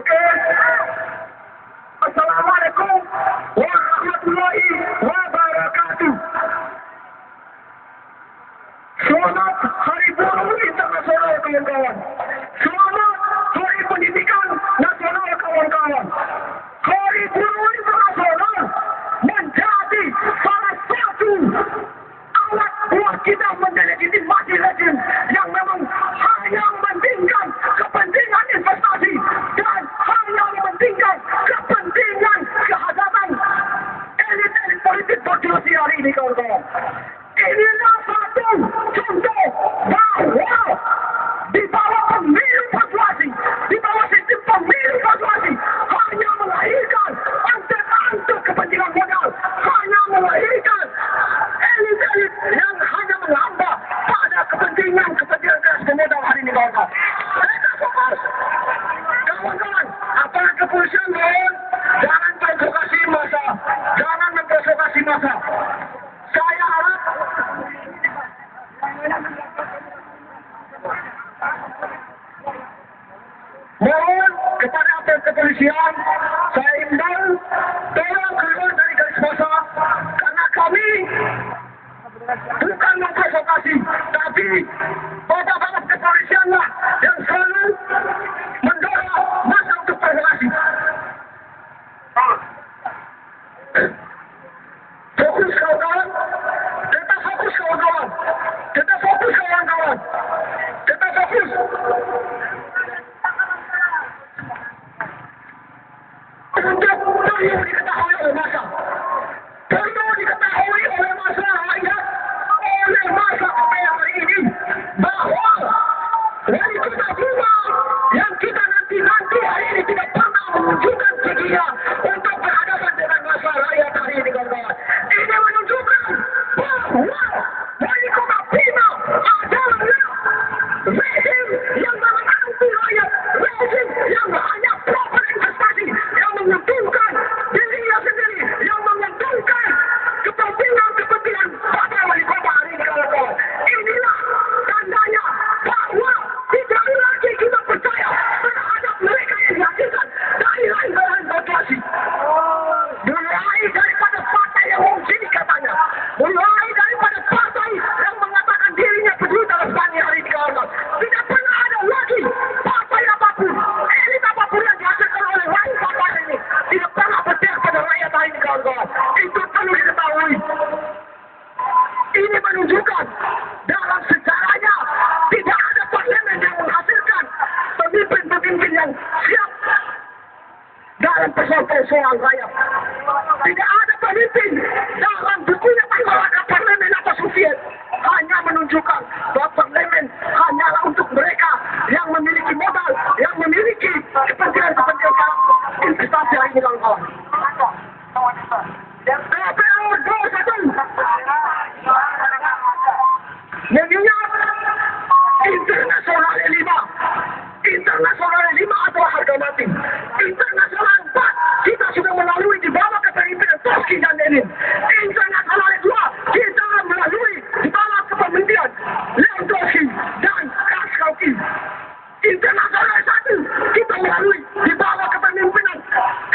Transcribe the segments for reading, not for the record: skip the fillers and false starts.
Oke. Assalamualaikum warahmatullahi wabarakatuh. Selamat Hari Buruh Internasional kawan-kawan. Selamat Hari Pendidikan Nasional kawan-kawan. Hari Buruh Internasional menjadi salah satu alat buat kita mendelegitimasi rezim yang memang hanya mementingkan kepentingan investasi dan hanya mementingkan kepentingan kehadatan elit-elit politik berdurasi hari ini kawan-kawan. Inilah satu contoh bahwa di bawah pemilu persuasi, di bawah sistem pemilu persuasi hanya melahirkan antek-antek kepentingan modal, hanya melahirkan elit-elit yang hanya melambah pada kepentingan keras pemodal hari ini kawan-kawan. Mereka fokus. Kawan-kawan, aparat kepolisian mohon jangan provokasi massa, jangan memprovokasi massa. Saya harap mohon kepada aparat kepolisian, saya imbau tolong keluar dari garis massa karena kami bukan memprovokasi, tapi bapak-bapak kepolisian lah yang selalu mendorong massa untuk provokasi. Fokus kawan-kawan, kita fokus kawan-kawan, kita fokus kawan-kawan, kita fokus. Untuk perlu diketahui oleh massa, perlu diketahui oleh massa rakyat, oleh massa KPR hari ini bahwa wali kota Bima yang kita nanti hari ini tidak pernah menunjukkan giginya untuk berhadapan dengan massa rakyat hari ini kawan-kawan. Ini menunjukkan bahwa wali kota Bima adalah rezim yang anti rakyat, rezim yang hanya pro investasi, yang menguntungkan dirinya sendiri, yang menguntungkan kepentingan pada wali kota hari ini kawan-kawan. Inilah tandanya bahwa tidak lagi kita percaya terhadap mereka yang dihasilkan dari lain-lain populasi. Mulai daripada partai yang mungkin katanya, mulai daripada partai yang mengatakan dirinya peduli terhadap Bani hari ini kawan-kawan. Tidak pernah ada lagi partai apapun, elit apapun yang dihasilkan oleh lain partai ini tidak pernah berpihak pada rakyat hari ini kawan-kawan. Itu perlu diketahui. Ini menunjukkan dalam sejarahnya tidak ada parlemen yang menghasilkan pemimpin-pemimpin yang siap dalam persoalan rakyat. Tidak ada pemimpin dalam bukunya penolakan parlemen atau Soviet hanya menunjukkan bahwa parlemen hanyalah untuk mereka yang memiliki modal, yang memiliki kepentingan investasi hari ini kawan-kawan. KPU 21 mengingat internasional 5. Internasional 5 adalah harga mati. Internasional 4 kita sudah melalui di bawah kepemimpinan Trotsky dan Lenin. Internasional 2 kita melalui di bawah kepemimpinan Leon Trotsky dan Karl Kautsky. Internasional 1 kita melalui di bawah kepemimpinan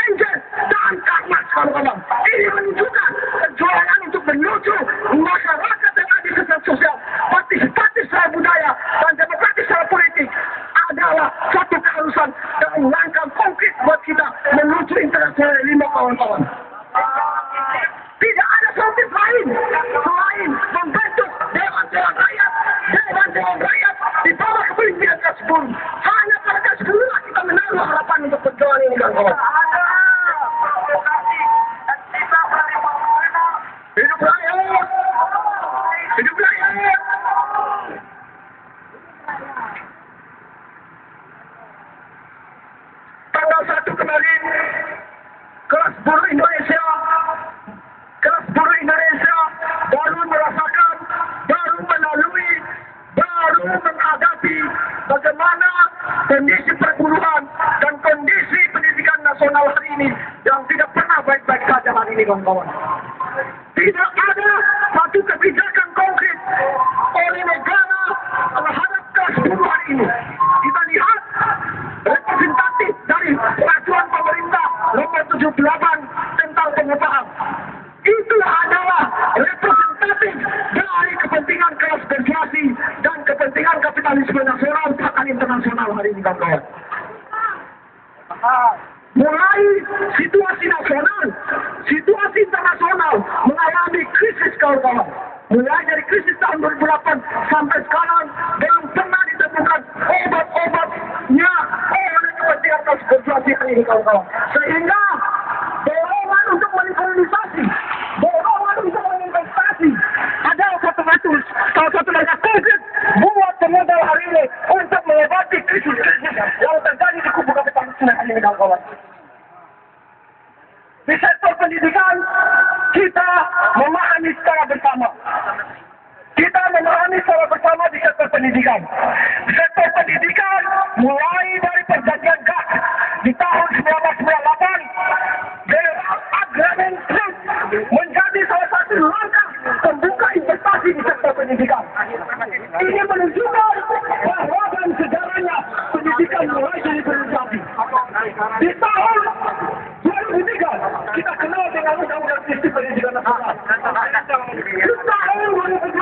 Engels dan Karl Marx kawan-kawan. Ini menunjukkan perjuangan untuk menuju masyarakat yang adil secara sosial, partisipatif secara budaya, dan demokratis secara politik adalah satu keharusan dan langkah konkret buat kita menuju internasional 5 kawan-kawan. Tidak ada solusi lain selain membentuk Dewan Rakyat di bawah kepemimpinan kelas 10. Hanya pada kelas 10 lah kita menaruh harapan untuk perjuangan ini kawan-kawan. Hidup rakyat! Hidup rakyat! Tanggal 1 kemarin, kelas buruh Indonesia baru merasakan, baru melalui, baru menghadapi bagaimana kondisi perburuan dan kondisi pendidikan nasional hari ini yang tidak pernah baik-baik saja hari ini kawan-kawan. Tidak ada satu kebijakan konkret oleh negara terhadap kelas buruh hari ini. Kita lihat representatif dari Mulai situasi nasional, situasi internasional mengalami krisis kawan-kawan. Mulai dari krisis tahun 2008 sampai sekarang belum pernah ditemukan obat-obatnya oleh Kementerian Kesehatan ini kawan-kawan. Sehingga dorongan untuk mengimunisasi, dorongan untuk menginvestasi adalah salah satu dari konkret buat pemodal hari ini untuk mengobati krisis-krisis yang terjadi di kubu kapitalis ini kawan-kawan. Di sektor pendidikan, kita memahami secara bersama. Kita memahami secara bersama di sektor pendidikan. Sektor pendidikan mulai dari perjanjian GATT di tahun 1998, Agrarian Trade menjadi salah satu langkah pembuka investasi di sektor pendidikan. Ini menunjukkan bahwa dalam sejarahnya pendidikan mulai jadi berinisiatif. Di tahun 2003 kita kenal dengan Undang-Undang Sistem Pendidikan Nasional. Di tahun 2012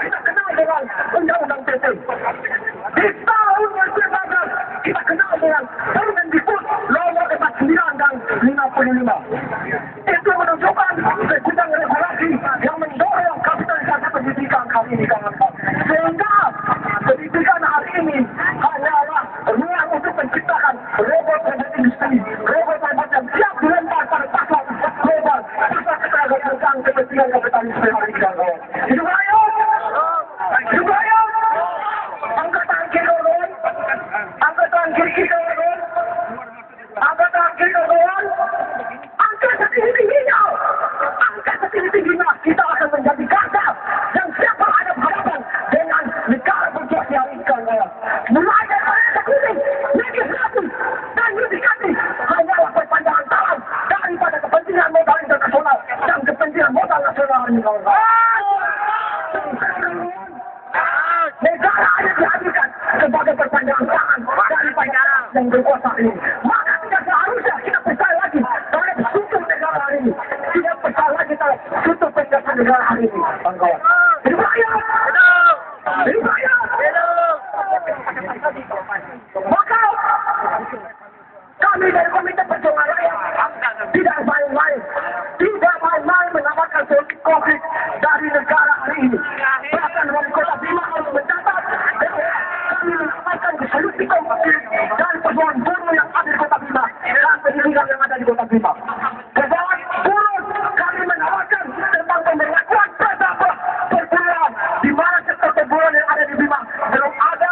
kita kenal dengan Undang-Undang PT. Di tahun 2014 kita kenal dengan Permendikbud nomor 49 dan 55. Itu menunjukkan segudang regulasi yang mendorong kapitalisasi pendidikan kali ini kawan-kawan. Sehingga pendidikan hari ini hanyalah ruang untuk menciptakan robot-robot industri, robot-robot yang siap dilempar pada pasar global, pasar ketenaga kerjaan kepentingan kapitalisme hari ini kawan-kawan. Hidup rakyat! Hidup rakyat! Angkatan kiri kawan-kawan! Angkatan kiri kawan-kawan! Angkatan kiri kawan-kawan! Angkat setinggi-tingginya! Angkat setinggi-tingginya! Kita akan menjadi garda yang siap berhadapan dengan negara berkuasa hari ini kawan-kawan. Mulai dari eksekutif, legislatif, dan yudikatif hanyalah perpanjangan tangan daripada kepentingan modal internasional dan kepentingan modal nasional ini kawan-kawan. Negara hanya dihadirkan sebagai perpanjangan tangan daripada yang berkuasa ini. Maka tidak seharusnya kita percaya lagi terhadap struktur negara hari ini. Tidak percaya lagi terhadap struktur penjelasan negara hari ini kawan-kawan. Hidup rakyat! Hidup rakyat! Maka kami dari Komite Perjuangan Rakyat tidak main-main menamakan politik konflik dari negara hari ini. Bahkan wali kota Bima harus mencatat bahwa kami menamakan solusi konflik dari perjuangan buruh yang ada di kota Bima dan pendidikan yang ada di kota Bima. Perjuangan buruh kami menawarkan tentang pemberlakuan perburuan di mana sektor perburuan yang ada di Bima belum ada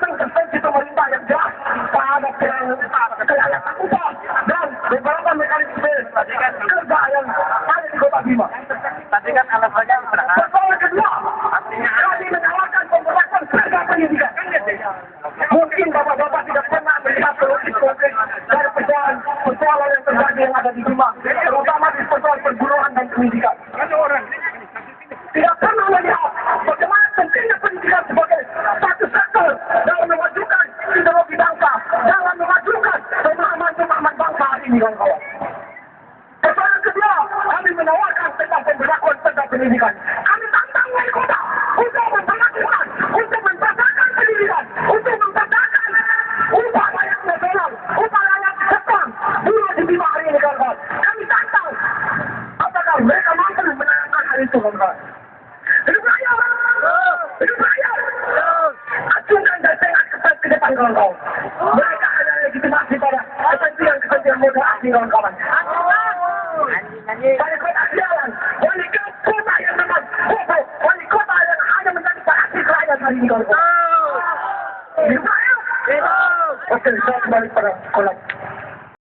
intervensi pemerintah yang jelas terhadap kelayakan upah dan beberapa mekanisme kerja yang ada di kota Bima. Tadi kan alasannya Persoalan kedua, kami menawarkan pemberlakuan seragam pendidikan. Mungkin bapak-bapak tidak pernah melihat solusi konkret dari persoalan yang terjadi yang ada di Bima, terutama di persoalan perburuan dan pendidikan. Tidak pernah melihat bagaimana pentingnya pendidikan sebagai satu sektor dalam memajukan ideologi bangsa, dalam memajukan pemahaman bangsa hari ini kawan-kawan. Persoalan kedua, kami menawarkan tentang pemberlakuan seragam pendidikan. Kami tantang wali kota untuk memperlakukan, untuk memperdakan pendidikan, untuk memperdakan upah layak nasional, upah layak Jepang, buruh di Bima hari ini kawan-kawan. Kami tantang, apakah mereka mampu menanamkan hal itu kawan-kawan? Hidup rakyat! Hidup rakyat! Acungkan dan tengah cepat ke depan kawan-kawan. Mereka hanya legitimasi pada kepentingan modal asli kawan-kawan. Wali kota jalan, wali kota yang memang bodoh, wali kota yang hanya menjadi praktik rakyat hari ini kawan-kawan. Hidup rakyat! Oke, saya kembali pada sekolah.